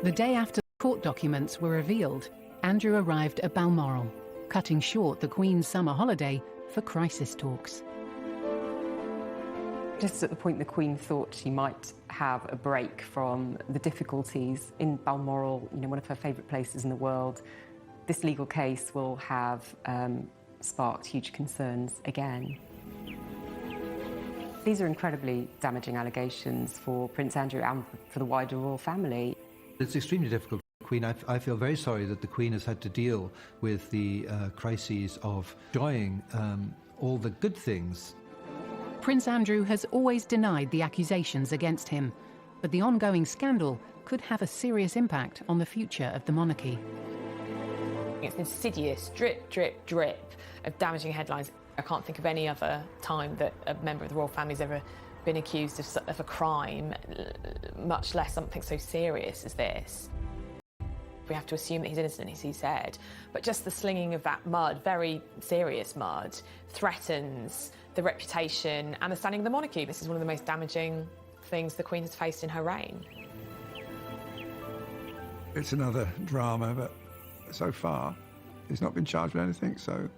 The day after the court documents were revealed, Andrew arrived at Balmoral, cutting short the Queen's summer holiday for crisis talks. Just at the point the Queen thought she might have a break from the difficulties in Balmoral, you know, one of her favourite places in the world, this legal case will have sparked huge concerns again. These are incredibly damaging allegations for Prince Andrew and for the wider royal family. It's extremely difficult for the Queen. I feel very sorry that the Queen has had to deal with the crises of enjoying all the good things. Prince Andrew has always denied the accusations against him, but the ongoing scandal could have a serious impact on the future of the monarchy. It's an insidious drip, drip, drip of damaging headlines. I can't think of any other time that a member of the royal family has ever been accused of a crime, much less something so serious as this. We have to assume that he's innocent, as he said. But just the slinging of that mud, very serious mud, threatens the reputation and the standing of the monarchy. This is one of the most damaging things the Queen has faced in her reign. It's another drama, but so far he's not been charged with anything, so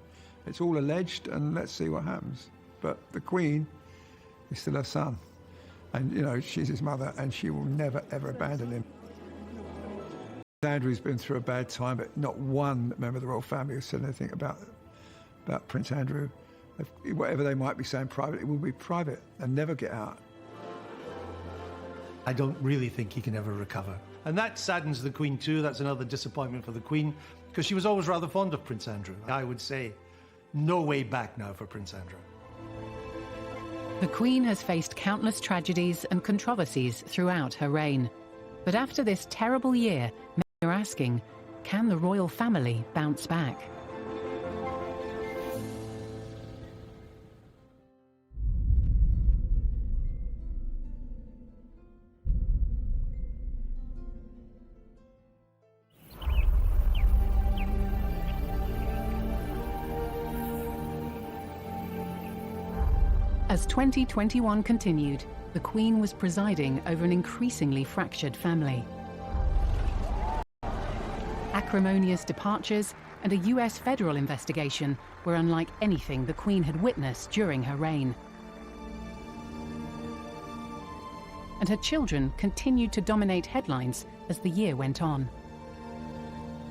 it's all alleged, and let's see what happens. But the Queen is still her son, and, you know, she's his mother, and she will never, ever abandon him. Andrew's been through a bad time, but not one member of the royal family has said anything about Prince Andrew. Whatever they might be saying private, it will be private and never get out. I don't really think he can ever recover. And that saddens the Queen too. That's another disappointment for the Queen, because she was always rather fond of Prince Andrew. I would say no way back now for Prince Andrew. The Queen has faced countless tragedies and controversies throughout her reign. But after this terrible year, many are asking, can the royal family bounce back? As 2021 continued, the Queen was presiding over an increasingly fractured family. Acrimonious departures and a US federal investigation were unlike anything the Queen had witnessed during her reign. And her children continued to dominate headlines as the year went on.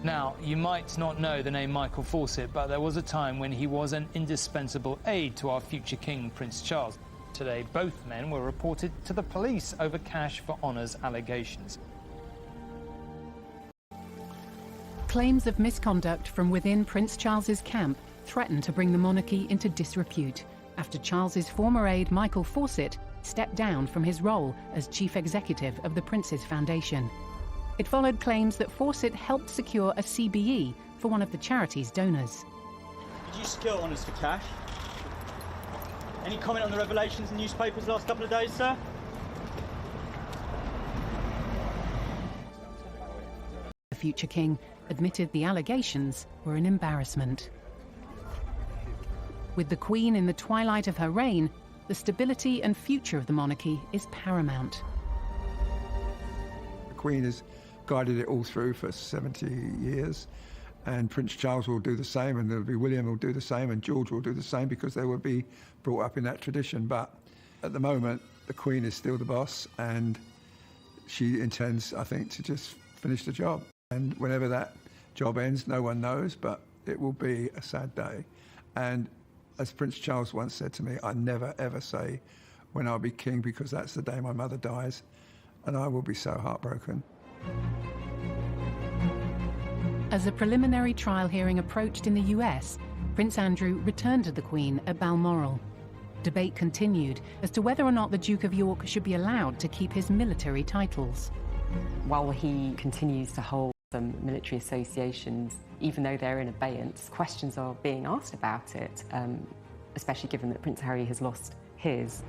Now, you might not know the name Michael Fawcett, but there was a time when he was an indispensable aide to our future King, Prince Charles. Today, both men were reported to the police over cash for honours allegations. Claims of misconduct from within Prince Charles's camp threatened to bring the monarchy into disrepute after Charles's former aide Michael Fawcett stepped down from his role as chief executive of the Prince's Foundation. It followed claims that Fawcett helped secure a CBE for one of the charity's donors. Did you secure honours for cash? Any comment on the revelations in newspapers the last couple of days, sir? The future king admitted the allegations were an embarrassment. With the Queen in the twilight of her reign, the stability and future of the monarchy is paramount. The Queen has guided it all through for 70 years, and Prince Charles will do the same, and there'll be William will do the same, and George will do the same, because they will be brought up in that tradition. But at the moment, the Queen is still the boss, and she intends, I think, to just finish the job. And whenever that job ends, no one knows, but it will be a sad day. And as Prince Charles once said to me, I never ever say when I'll be king, because that's the day my mother dies, and I will be so heartbroken. As a preliminary trial hearing approached in the US, Prince Andrew returned to the Queen at Balmoral. Debate continued as to whether or not the Duke of York should be allowed to keep his military titles. While he continues to hold some military associations, even though they're in abeyance, questions are being asked about it, especially given that Prince Harry has lost his.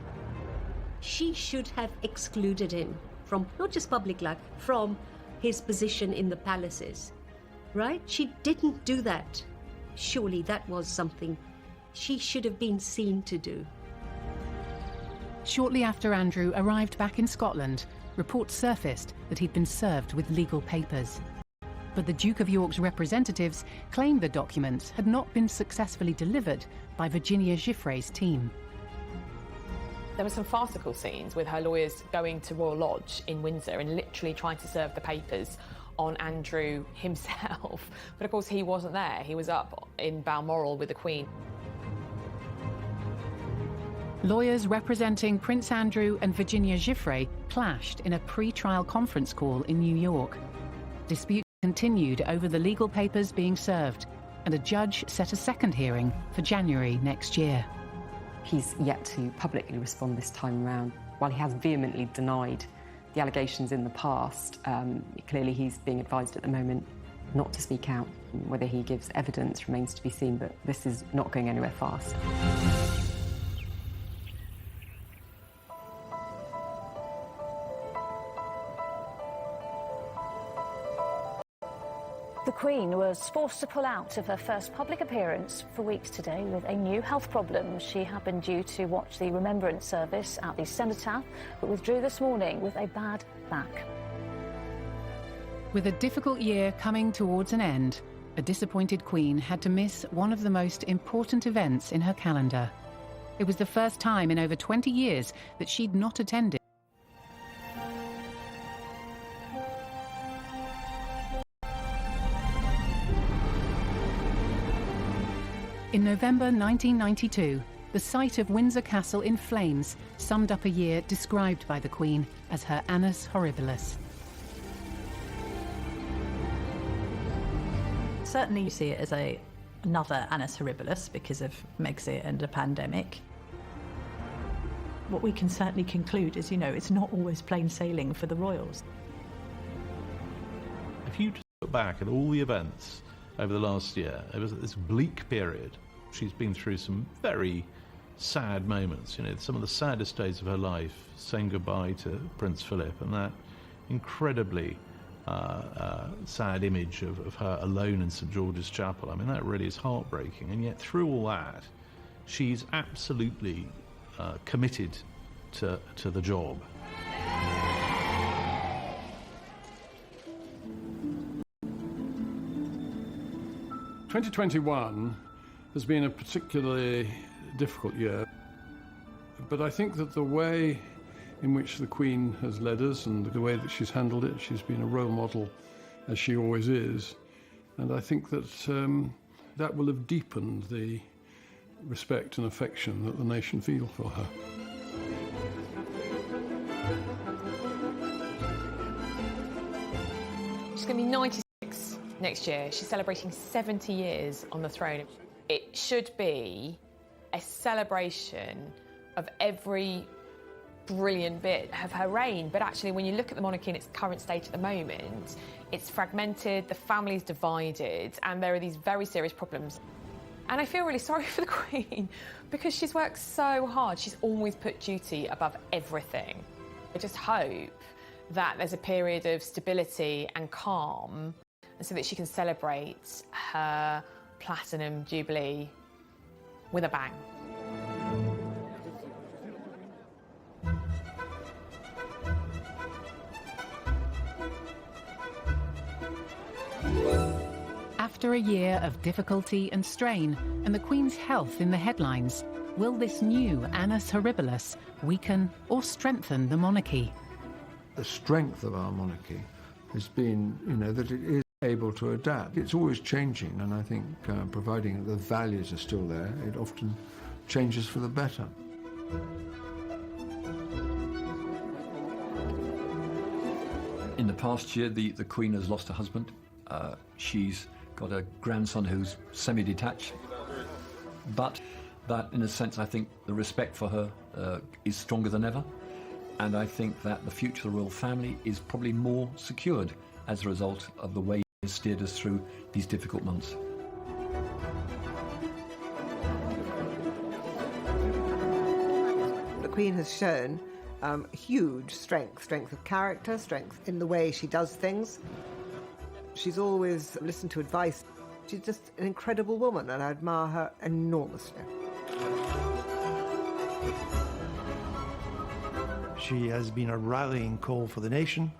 She should have excluded him from not just public life, from his position in the palaces, right? She didn't do that. Surely that was something she should have been seen to do. Shortly after Andrew arrived back in Scotland, reports surfaced that he'd been served with legal papers. But the Duke of York's representatives claimed the documents had not been successfully delivered by Virginia Giuffre's team. There were some farcical scenes with her lawyers going to Royal Lodge in Windsor and literally trying to serve the papers on Andrew himself. But of course he wasn't there. He was up in Balmoral with the Queen. Lawyers representing Prince Andrew and Virginia Giuffre clashed in a pre-trial conference call in New York. Disputes continued over the legal papers being served, and a judge set a second hearing for January next year. He's yet to publicly respond this time around. While he has vehemently denied the allegations in the past, clearly he's being advised at the moment not to speak out. Whether he gives evidence remains to be seen, but this is not going anywhere fast. Queen was forced to pull out of her first public appearance for weeks today with a new health problem. She had been due to watch the remembrance service at the cenotaph, but withdrew this morning with a bad back. With a difficult year coming towards an end, a disappointed Queen had to miss one of the most important events in her calendar. It was the first time in over 20 years that she'd not attended. In November 1992, the sight of Windsor Castle in flames summed up a year described by the Queen as her annus horribilis. Certainly you see it as another annus horribilis because of Megxit and a pandemic. What we can certainly conclude is, it's not always plain sailing for the royals. If you just look back at all the events over the last year, it was this bleak period. She's been through some very sad moments, some of the saddest days of her life, saying goodbye to Prince Philip, and that incredibly sad image of her alone in St George's Chapel. I mean, that really is heartbreaking, and yet through all that, she's absolutely committed to the job. "2021 has been a particularly difficult year, but I think that the way in which the Queen has led us and the way that she's handled it, she's been a role model, as she always is, and I think that that will have deepened the respect and affection that the nation feel for her. She's going to be 96 next year. She's celebrating 70 years on the throne. It should be a celebration of every brilliant bit of her reign, but actually when you look at the monarchy in its current state at the moment, it's fragmented, the family's divided, and there are these very serious problems. And I feel really sorry for the Queen because she's worked so hard. She's always put duty above everything. I just hope that there's a period of stability and calm, and so that she can celebrate her Platinum Jubilee with a bang. After a year of difficulty and strain, and the Queen's health in the headlines, will this new annus horribilis weaken or strengthen the monarchy? The strength of our monarchy has been, that it is able to adapt. It's always changing, and I think providing the values are still there, it often changes for the better. In the past year, the Queen has lost her husband. She's got a grandson who's semi-detached. But that, in a sense, I think the respect for her is stronger than ever. And I think that the future of the royal family is probably more secured as a result of the way he has steered us through these difficult months. The Queen has shown huge strength of character, strength in the way she does things. She's always listened to advice. She's just an incredible woman, and I admire her enormously. She has been a rallying call for the nation.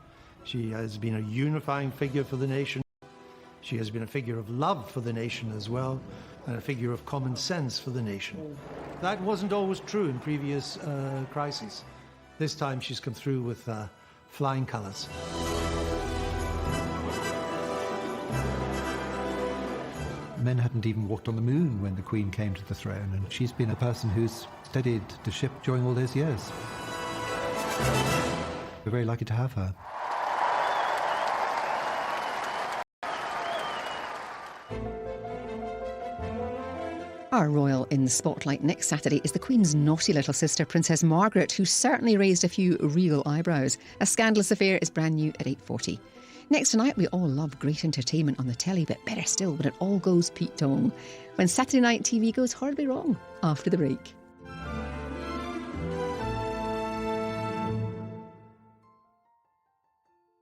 She has been a unifying figure for the nation. She has been a figure of love for the nation as well, and a figure of common sense for the nation. That wasn't always true in previous crises. This time she's come through with flying colours. Men hadn't even walked on the moon when the Queen came to the throne, and she's been a person who's steadied the ship during all those years. We're very lucky to have her. Our royal in the spotlight next Saturday is the Queen's naughty little sister, Princess Margaret, who certainly raised a few real eyebrows. A Scandalous Affair is brand new at 8:40. Next tonight, we all love great entertainment on the telly, but better still when it all goes Pete Tong. When Saturday night TV goes horribly wrong after the break.